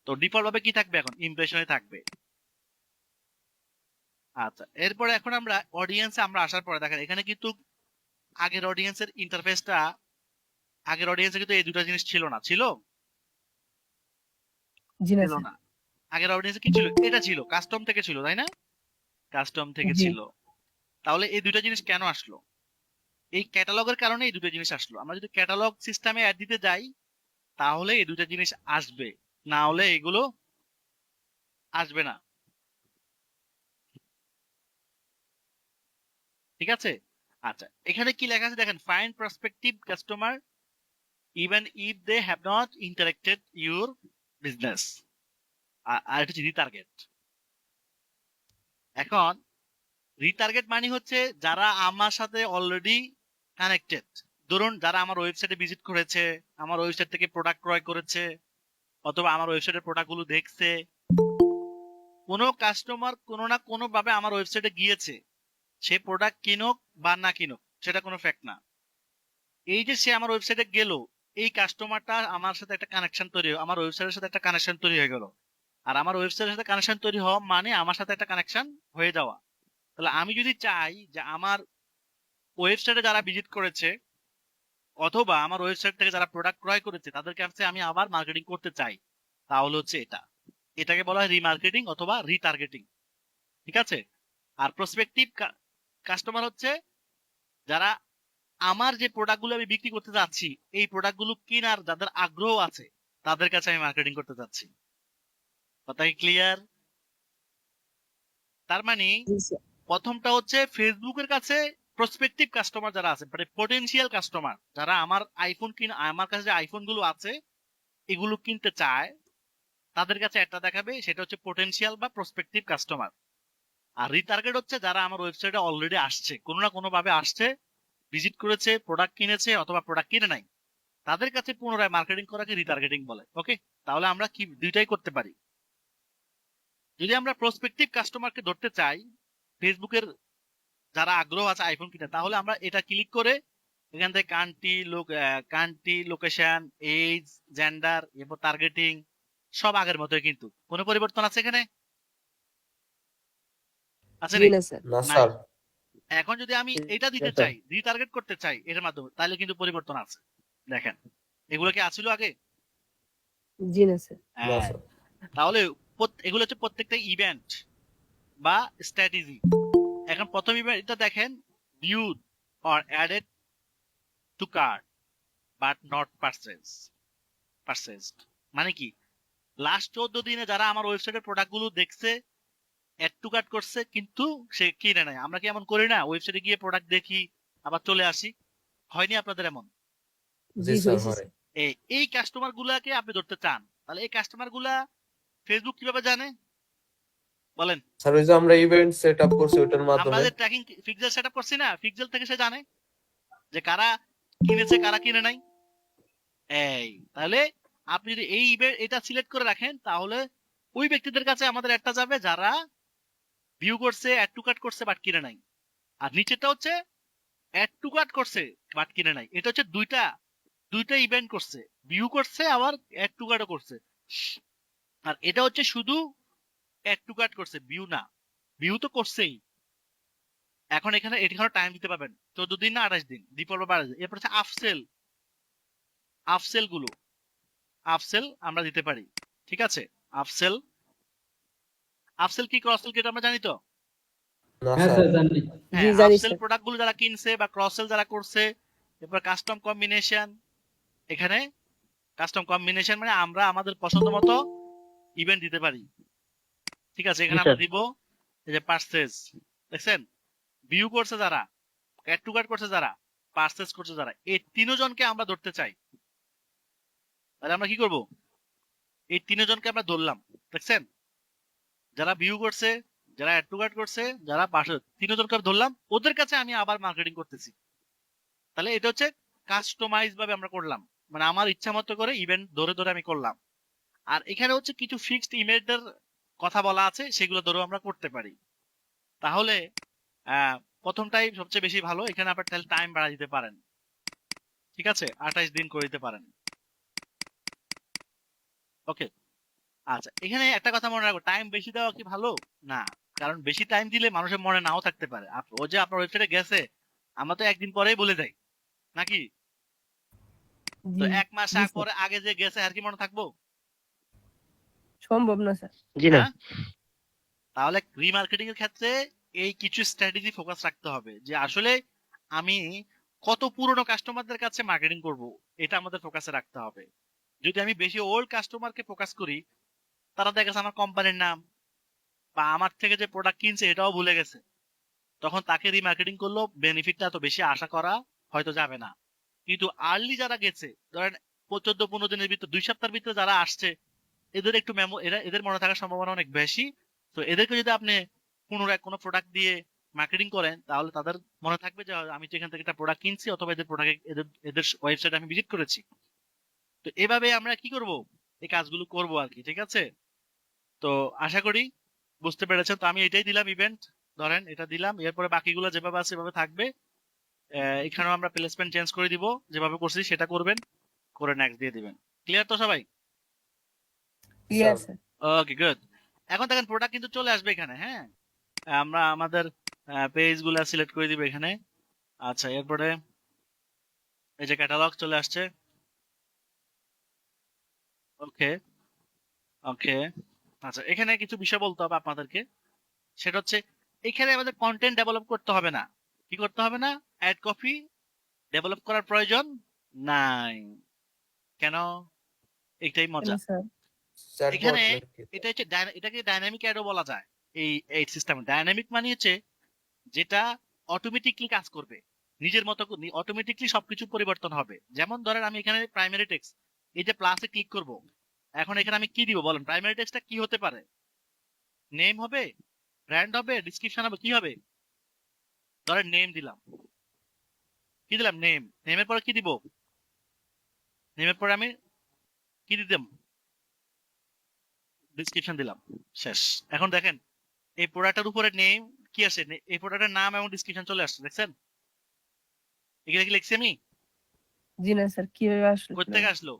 তো ডিফল্ট ভাবে কি থাকবে, এখন ইমপ্রেশনে থাকবে। আচ্ছা, এরপরে এখন আমরা অডিয়েন্সে আমরা আসার পরে দেখেন এখানে কিন্তু আগের অডিয়েন্সের ইন্টারফেসটা, আগের অডিয়েন্সে কিন্তু এই দুটো জিনিস ছিল না, ছিল জি না ছিল স্যার। না। আগের অডিয়েন্সে কি ছিল, এটা ছিল কাস্টম থেকে ছিল, তাই না? কাস্টম থেকে জি। ছিল। তাহলে এই দুটো জিনিস কেন আসলো? এই ক্যাটালগের কারণে এই দুটো জিনিস আসলো। আমরা যদি ক্যাটালগ সিস্টেমে অ্যাড দিতে যাই তাহলে এই দুটো জিনিস আসবে, না হলে এগুলো আসবে না, ঠিক আছে? আচ্ছা, এখানে কি লেখা আছে দেখেন, find prospective customer even if they have not interacted your business. আর এটা হচ্ছে রিটার্গেট। এখন রিটার্গেট মানে হচ্ছে যারা আমার সাথে অলরেডি কানেক্টেড, ধরুন যারা আমার ওয়েবসাইটে ভিজিট করেছে, আমার ওয়েবসাইট থেকে প্রোডাক্ট ক্রয় করেছে, অথবা আমার ওয়েবসাইটের প্রোডাক্ট গুলো দেখছে। কোনো কাস্টমার কোনো না কোনো ভাবে আমার ওয়েবসাইটে গিয়েছে, সে প্রোডাক্ট কিনুক বা না কিনুক সেটা কোনো ফ্যাক্ট না। এই যে সে আমার ওয়েবসাইটে গেল, এই কাস্টমারটা আমার সাথে একটা কানেকশন তৈরি, আমার ওয়েবসাইটের সাথে একটা কানেকশন তৈরি হয়ে গেল। আর আমার ওয়েবসাইটের সাথে কানেকশন তৈরি হওয়া মানে আমার সাথে একটা কানেকশন হয়ে যাওয়া। তাহলে আমি যদি চাই যে আমার ওয়েবসাইটে যারা ভিজিট করেছে অথবা আমার ওয়েবসাইট থেকে যারা প্রোডাক্ট ক্রয় করেছে তাদের কাছে আমি আবার মার্কেটিং করতে চাই, তাহলে হচ্ছে এটাকে বলা হয় রিমার্কেটিং অথবা রিটার্গেটিং, ঠিক আছে? আর প্রসপেক্টিভ কাস্টমার হচ্ছে যারা আমার যে প্রোডাক্টগুলো আমি বিক্রি করতে যাচ্ছি এই প্রোডাক্টগুলো কেনার যাদের আগ্রহ আছে তাদের কাছে আমি মার্কেটিং করতে যাচ্ছি। কথা কি ক্লিয়ার? তার মানে জি স্যার। প্রথমটা হচ্ছে ফেসবুকের কাছে প্রসপেক্টিভ কাস্টমার যারা আছে, মানে পটেনশিয়াল কাস্টমার যারা আমার আইফোন কিনে, আমার কাছে যে আইফোন গুলো আছে এগুলো কিনতে চায়, তাদের কাছে একটা দেখাবে, সেটা হচ্ছে পটেনশিয়াল বা প্রসপেক্টিভ কাস্টমার। আর রিটার্গেট হচ্ছে যারা আমার ওয়েবসাইটে অলরেডি আসছে, কোনো না কোনো ভাবে আসছে, ভিজিট করেছে, প্রোডাক্ট কিনেছে অথবা প্রোডাক্ট কিনে নাই, তাদের কাছে পুনরায় মার্কেটিং করাকে রিটার্গেটিং বলে। ওকে, তাহলে আমরা কি দুইটাই করতে পারি। যদি আমরা প্রসপেক্টিভ কাস্টমারকে ধরতে চাই, ফেসবুকের যারা আগ্রহ আছে আইফোন কিনে, তাহলে আমরা এটা ক্লিক করে এখান থেকে কান্ট্রি, লোকেশন, এজ, জেন্ডার, এরপর টার্গেটিং সব আগের মতোই, কিন্তু কোনো পরিবর্তন আছে এখানে? আছে জি নেই? না স্যার। না নাই। স্যার। এখন যদি আমি এটা দিতে চাই, রিটার্গেট করতে চাই এর মাধ্যমে, তাহলে কিন্তু পরিবর্তন আছে। দেখেন এগুলো কি আছিল আগে? জি না স্যার। না হ্যাঁ, স্যার। তাহলে এগুলো হচ্ছে প্রত্যেকটা ইভেন্ট বা স্ট্র্যাটেজি। এখন প্রথম ইভেন্টটা দেখেন, viewed or added to cart but not purchased মানে কি, লাস্ট 14 দিনে যারা আমার ওয়েবসাইটের প্রোডাক্ট গুলো দেখছে, অ্যাড টু কার্ট করছে কিন্তু সে কিনে নাই। আমরা কি এমন করি না, ওয়েবসাইটে গিয়ে প্রোডাক্ট দেখি আবার চলে আসি? হয়নি আপনাদের এমন? জি জি স্যার হয়েছে হয়। স্যার। এই কাস্টমার গুলাকে আপনি ধরতে চান, তাহলে এই কাস্টমার গুলা ফেসবুক কিভাবে জানে বলেন? স্যার ওই যে আমরা ইভেন্ট সেট আপ করছি ওটার আমরা মাধ্যমে। যে ট্র্যাকিং পিক্সেল সেটআপ করছি না, পিক্সেল থেকে সে জানে যে কারা কিনেছে কারা কিনে নাই। তাহলে আপনি যদি এই এটা সিলেক্ট করে রাখেন তাহলে ওই ব্যক্তিদের কাছে আমাদের একটা যাবে যারা ভিউ করছে, অ্যাড টু কার্ট করছে বাট কিনে নাই। আর নিচেরটা হচ্ছে অ্যাড টু কার্ট করছে বাট কিনে নাই। এটা হচ্ছে দুইটা ইভেন্ট করছে, ভিউ করছে আবার অ্যাড টু কার্টও করছে। আর এটা হচ্ছে শুধু অ্যাড টু কার্ট করছে, ভিউ না। ভিউ তো করছেই। এখন এখানে টাইম দিতে পারবেন 14 দিন না 28 দিন, ডিফল্ট বা 22 দিন। এরপর হচ্ছে আফসেল গুলো, আফসেল আমরা দিতে পারি, ঠিক আছে? আফসেল কি, ক্রসসেল কি এটা আমরা জানি তো? না হ্যাঁ স্যার। স্যার জানি। জি হ্যাঁ, জানি আফসেল স্যার। প্রোডাক্ট গুলো যারা কিনছে বা ক্রসসেল যারা করছে। এরপর কাস্টম কম্বিনেশন, এখানে কাস্টম কম্বিনেশন মানে আমরা আমাদের পছন্দ মতো ইভেন্ট দিতে পারি, ঠিক আছে? এখানে আমরা দিব এই যে পারচেজ, দেখছেন? ভিউ করছে যারা, অ্যাড টু কার্ট করছে যারা, পারচেজ করছে যারা, এই তিনজনকে আমরা ধরতে চাই। তাহলে আমরা কি করব? এই তিনজনকে আমরা ধরলাম, দেখছেন? যারা ভিউ করছে, যারা অ্যাড টু কার্ট করছে, যারা পাশে, তিনজনকে ধরলাম, ওদের কাছে আমি আবার মার্কেটিং করতেছি। তাহলে এটা হচ্ছে কাস্টমাইজ ভাবে আমরা করলাম, মানে আমার ইচ্ছা মতো করে ইভেন্ট ধরে ধরে আমি করলাম। আর এখানে হচ্ছে কিছু ফিক্সড ইমেজের কথা বলা আছে, সেগুলো ধরেও আমরা করতে পারি। তাহলে প্রথমটাই সবচেয়ে বেশি ভালো, এখানে আপনার তাহলে টাইম বাড়া দিতে পারেন, ঠিক আছে, 28 দিন করে দিতে পারেন। ওকে, আচ্ছা, এখানে একটা কথা মনে রাখবো, টাইম বেশি দেওয়া কি ভালো? না, কারণ বেশি টাইম দিলে মানুষের মনে নাও থাকতে পারে। ও যে আপনার ওয়েবসাইটে গেছে, আমরা তো একদিন পরেই বলে যাই নাকি? তো জি 1 মাস জি স্যার, পরে আগে যে গেছে আর কি মনে থাকবো? সম্ভব না স্যার। জি না। হ্যাঁ? তাহলে রিমার্কেটিং এর ক্ষেত্রে এই কিছু স্ট্র্যাটেজি ফোকাস রাখতে হবে, যে আসলে আমি কত পুরনো কাস্টমারদের কাছে মার্কেটিং করব, এটা আমাদের ফোকাসে রাখতে হবে। যদি আমি বেশি ওল্ড কাস্টমারকে ফোকাস করি, তারা দেখা গেছে আমার কোম্পানির নাম বা আমার থেকে যে প্রোডাক্ট কিনছে এটাও ভুলে গেছে, তখন তাকে রিমার্কেটিং করলেও বেনিফিটটা এত বেশি আশা করা হয়তো যাবে না। কিন্তু আর্লি যারা গেছে, ধরেন 14-15 দিনের ভিতর, 2 সপ্তাহের ভিতরে যারা আসছে, এদের একটু এদের মনে থাকার সম্ভাবনা অনেক বেশি। তো এদেরকে যদি আপনি পুনরায় কোনো প্রোডাক্ট দিয়ে মার্কেটিং করেন, তাহলে তাদের মনে থাকবে যে আমি তো এখান থেকে একটা প্রোডাক্ট কিনছি, অথবা এদের প্রোডাক্ট এদের ওয়েবসাইট আমি ভিজিট করেছি। তো এভাবে আমরা কি করব, এই কাজগুলো করব আর কি, ঠিক আছে? তো আশা করি বুঝতে পেরেছেন। তো আমি এটাই দিলাম ইভেন্ট, ধরেন এটা দিলাম, এরপরে বাকিগুলো যেভাবে আছে সেভাবে থাকবে। এখানেও আমরা প্লেসমেন্ট চেঞ্জ করে দিব, যেভাবে করছি সেটা করবেন, করে নেক্সট দিয়ে দিবেন। ক্লিয়ার তো সবাই? Clear sir sir. Okay, good. এখন দেখেন প্রোডাক্ট কিন্তু চলে আসবে এখানে, হ্যাঁ? আমরা আমাদের পেজ গুলা সিলেক্ট করে দিব এখানে। আচ্ছা, এরপরে এই যে ক্যাটালগ চলে আসছে। ওকে ওকে, আচ্ছা, এখানে কিছু বিষয় বলতে হবে আপনাদেরকে। সেটা হচ্ছে, এখানে আমাদের কন্টেন্ট ডেভেলপ করতে হবে না। কি করতে হবে না? অ্যাড কপি ডেভেলপ করার প্রয়োজন নাই। কেন? এটাই কেন মজা। স্যার? চ্যাটবট এখানে নাকি? এটা হচ্ছে এটাকে ডাইনামিক অ্যাডও বলা যায়। এই সিস্টেম ডাইনামিক মানে হচ্ছে যেটা অটোমেটিকলি কাজ করবে, নিজের মতো অটোমেটিকলি সবকিছু পরিবর্তন হবে। যেমন ধরেন আমি এখানে প্রাইমারি টেক্সট, এই যে প্লাসে ক্লিক করব, এখন এখানে আমি কি দিব বলেন? প্রাইমারি টেক্সটটা কি হতে পারে? নেম হবে, ব্র্যান্ড হবে, ডিসক্রিপশন হবে, কি হবে? ধরেন নেম দিলাম, কি দিলাম? নেম। নেমের পরে কি দিব? নেমের পরে আমি কি দিতাম? ডিসক্রিপশন দিলাম, শেষ। এখন দেখেন এই প্রোডাক্টের উপরে নেম কি আসে, এই প্রোডাক্টের নাম এবং ডিসক্রিপশন চলে আসছে, দেখছেন? এখানে কি লিখছি আমি? জি না স্যার, কিভাবে আসলো? কোথা থেকে আসলো?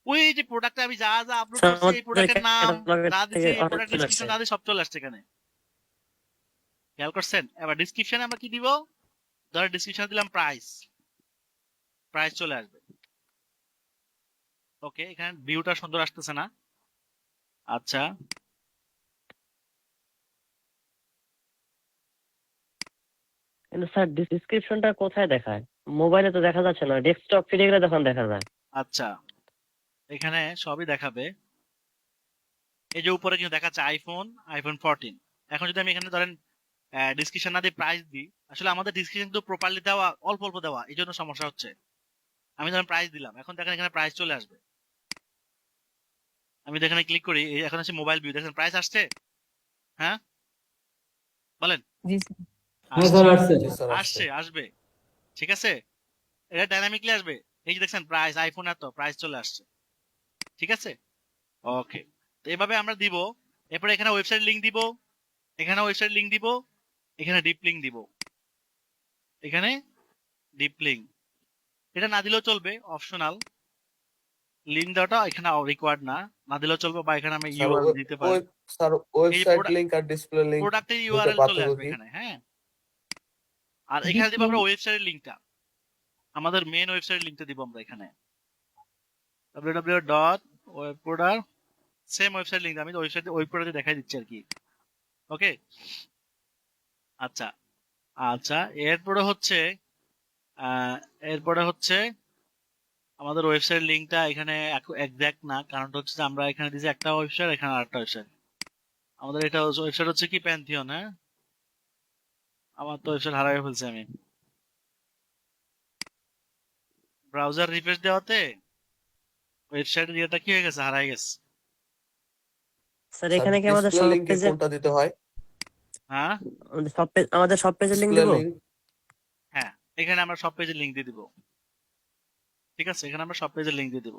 ওই যে প্রোডাক্টে আমি যা যা আপলোড স্যার করছি, এই প্রোডাক্টের নাম ক্যাটালগের যা থেকে দিচ্ছি, এই অর্ডার প্রোডাক্ট চলে ডিসক্রিপশন আসছে। যা দিচ্ছি, সব চলে আসছে এখানে। খেয়াল করছেন? এবার ডিসক্রিপশনে আমরা কি দিব? ধর ডিসক্রিপশন দিলাম প্রাইস, প্রাইস চলে আসবে। ওকে, এখানে ভিউটা সুন্দর আসতেছে না? আচ্ছা, কিন্তু স্যার ডিসক্রিপশনটা কোথায় দেখায়? মোবাইলে তো দেখা যাচ্ছে না, ডেস্কটপ ফিরে গেলে তখন দেখা যায়। আচ্ছা, এখানে সবই দেখাবে। এই যে উপরে কিন্তু দেখাচ্ছে আইফোন 14। এখন যদি আমি এখানে ধরেন ডিসক্রিপশন না দিয়ে প্রাইস দিই, আসলে আমাদের ডিসক্রিপশন তো প্রপারলি দেওয়া, অল্প অল্প দেওয়া, এই জন্য সমস্যা হচ্ছে। আমি ধরেন প্রাইস দিলাম, এখন দেখেন এখানে প্রাইস চলে আসবে। আমি এখানে ক্লিক করি, এখন আছে মোবাইল ভিউ, দেখেন প্রাইস আসছে। হ্যাঁ, বলেন। জি স্যার। জি স্যার আসছে। আসছে, আসবে, ঠিক আছে। এটা ডাইনামিকলি আসবে। এই যে দেখছেন প্রাইস, আইফোন এত প্রাইস চলে আসছে, ঠিক আছে। ওকে, তো এভাবে আমরা দিব। এরপরে এখানে ওয়েবসাইট লিংক দিব, এখানে ওয়েবসাইট লিংক দিব, এখানে ডিপ লিংক দিব, এখানে ডিপ লিংক। এটা না দিলেও চলবে, অপশনাল। লিংক দেওয়াটা এখানে রিকোয়ার্ড না, না দিলেও চলবে, বা এখানে আমি স্যার ইউআরএল দিতে পারি। স্যার এই যে ওয়েবসাইট লিংক আর ডিসপ্লে লিংক প্রোডাক্টের দুটো ইউআরএল চলে পার্থক্য আসবে কি? এখানে, হ্যাঁ। আর এখানে দিব আমরা ওয়েবসাইটের লিংকটা, আমাদের মেন ওয়েবসাইটের লিংকটা দিব আমরা এখানে, www.webproder, সেম ওয়েবসাইট লিংক আমি ওয়েবসাইটে ওই প্রোডাক্টে দেখাই দিচ্ছি আর কি। ওকে, আচ্ছা আচ্ছা, এরপরে হচ্ছে আহ, এরপরে হচ্ছে আমাদের ওয়েবসাইট লিংকটা এখানে একজ্যাক্ট না, কারণটা হচ্ছে যে আমরা এখানে দিয়েছি একটা ওয়েবসাইট, এখানে আরেকটা ওয়েবসাইট। আমাদের এটা ওয়েবসাইট হচ্ছে কি প্যান্থিয়ন, হ্যাঁ। আমার তো ওয়েবসাইট হারাই ফেলছি আমি। ব্রাউজার রিফ্রেশ দেওয়াতে ওয়েবসাইটের ইয়েটা কি হয়ে গেছে, হারাই গেছে। স্যার এখানে কি আমাদের ডিসপ্লে সব লিংকে পেজে কোনটা দিতে হয়? হ্যাঁ আমাদের সব পেজের লিংক ডিসপ্লে দিব? লিংক। হ্যাঁ, এখানে আমরা সব পেজের লিংক দিয়ে দিব। ঠিক আছে, এখানে আমরা সব পেজের লিংক দিয়ে দিব।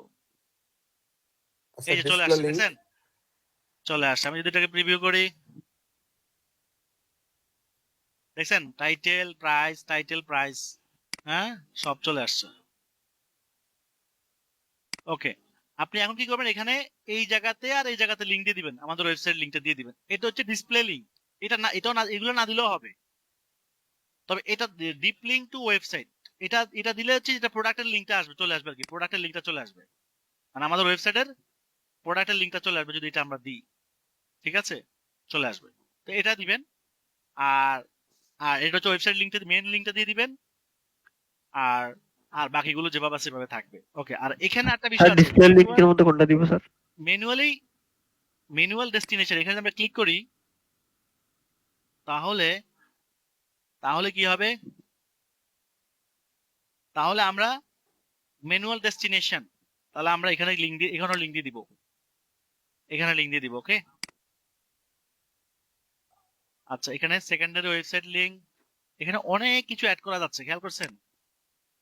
আচ্ছা, এই যে চলে ডিসপ্লে আসছে, লিংক। দেখছেন চলে আসছে। আমি যদি এটাকে প্রিভিউ করি, দেখছেন টাইটেল প্রাইস, হ্যাঁ সব চলে আসছে। ওকে, আপনি এখন কি করবেন, এখানে এই জায়গাতে আর এই জায়গাতে লিংক দিয়ে দিবেন, আমাদের ওয়েবসাইট লিংকটা দিয়ে দিবেন। এটা হচ্ছে ডিসপ্লে লিংক, এটা না, এটাও না, এগুলো না দিলেও হবে, তবে এটা ডিপ লিংক টু ওয়েবসাইট, এটা দিলে হচ্ছে যেটা প্রোডাক্টের লিংকটা আসবে, চলে আসবে আর কি, প্রোডাক্টের লিংকটা চলে আসবে, মানে আমাদের ওয়েবসাইটের প্রোডাক্টের লিংকটা চলে আসবে যদি এটা আমরা দিই। ঠিক আছে, চলে আসবে। তো এটা দিবেন, আর আর এটা হচ্ছে ওয়েবসাইট লিংকটা, মেইন লিংকটা দিয়ে দিবেন, আর আর বাকিগুলো যেভাবে আছে সেভাবে থাকবে। ওকে, আর এখানে একটা বিষয় আছে, ডিসপ্লে লিংকের মধ্যে কোনটা দিব স্যার? ম্যানুয়াল ডেস্টিনেশন, এখানে আমরা ক্লিক করি, তাহলে তাহলে কি হবে, তাহলে আমরা ম্যানুয়াল ডেস্টিনেশন, তাহলে আমরা এখানে লিংক দিয়ে, এখানেও লিংক দিয়ে দিব, এখানে লিংক দিয়ে দিব। ওকে, আচ্ছা, এখানে সেকেন্ডারি ওয়েবসাইট লিংক, এখানে অনেক কিছু অ্যাড করা যাচ্ছে, খেয়াল করছেন?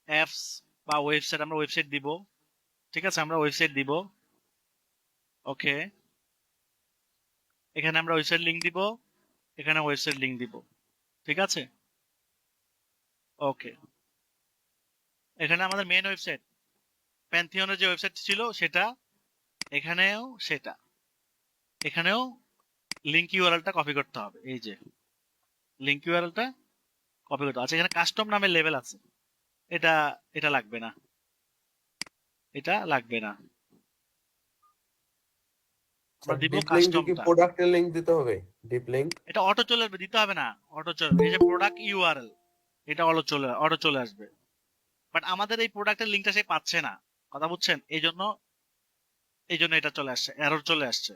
অ্যাপস বা ওয়েবসাইট, আমরা ওয়েবসাইট দিব। ঠিক আছে, আমরা ওয়েবসাইট দিব। ওকে, এখানে আমরা ওয়েবসাইট লিংক দিব, এখানে ওয়েবসাইট লিংক দিব। ঠিক আছে, ওকে, এখানে আমাদের মেইন ওয়েবসাইট প্যান্থিয়নের যে ওয়েবসাইট ছিল সেটা, এখানেও সেটা, এখানেও লিংক ইউআরএলটা কপি করতে হবে, এই যে লিংক ইউআরএলটা কপি করতে হবে। আচ্ছা, এখানে কাস্টম নামের লেভেল আছে, এটা এটা লাগবে না, এটা লাগবে না, আমরা দিব ডিপ লিংকে কি কাস্টমটা। প্রোডাক্টের লিংক দিতে হবে? Deep link. এটা অটো চলে আসবে, দিতে হবে না, অটো চলে আসবে। এই যে প্রোডাক্ট ইউআরএল, এটা অটো চলে আসবে, বাট আমাদের এই প্রোডাক্টের লিংকটা সে পাচ্ছে না, কথা বুঝছেন? এই জন্য এটা চলে আসছে, এরর চলে আসছে।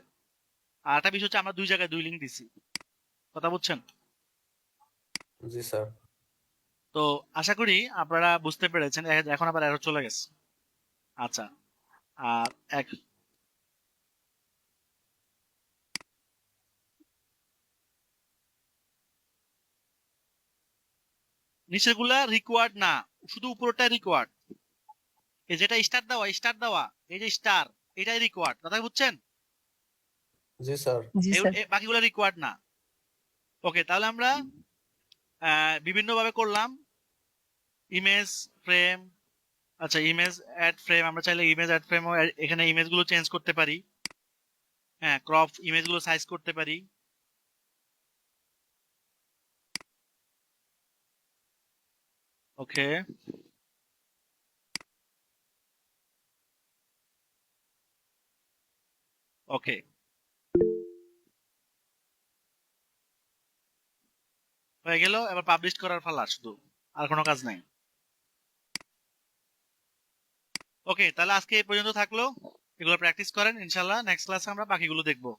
আর একটা বিষয় হচ্ছে আমরা দুই জায়গায় দুই লিংক দিছি, কথা বুঝছেন? জি স্যার। তো আশা করি আপনারা বুঝতে পেরেছেন। এখন আবার এরর চলে গেছে। আচ্ছা, আর এক নিচের গুলা রিকোয়ার্ড না, শুধু উপরটা রিকোয়ার্ড। এই যেটা স্টার দেওয়া, এই যে স্টার, এটাই রিকোয়ার্ড, কথা বুঝছেন? জি স্যার। জি স্যার। বাকিগুলো রিকোয়ার্ড না। ওকে, তাহলে আমরা বিভিন্ন ভাবে করলাম। ইমেজ ফ্রেম, আচ্ছা ইমেজ অ্যাড ফ্রেম, আমরা চাইলে ইমেজ অ্যাড ফ্রেম এখানে ইমেজ গুলো চেঞ্জ করতে পারি। হ্যাঁ, ক্রপ ইমেজ গুলো সাইজ করতে পারি। ওকে, ওকে, হয়ে গেল। এবার পাবলিশ করার পালা শুধু, আর কোনো কাজ নাই। ওকে, তাহলে আজকে এই পর্যন্ত থাকলো, এগুলো প্র্যাকটিস করেন, ইনশাল্লাহ নেক্সট ক্লাসে আমরা বাকিগুলো দেখবো।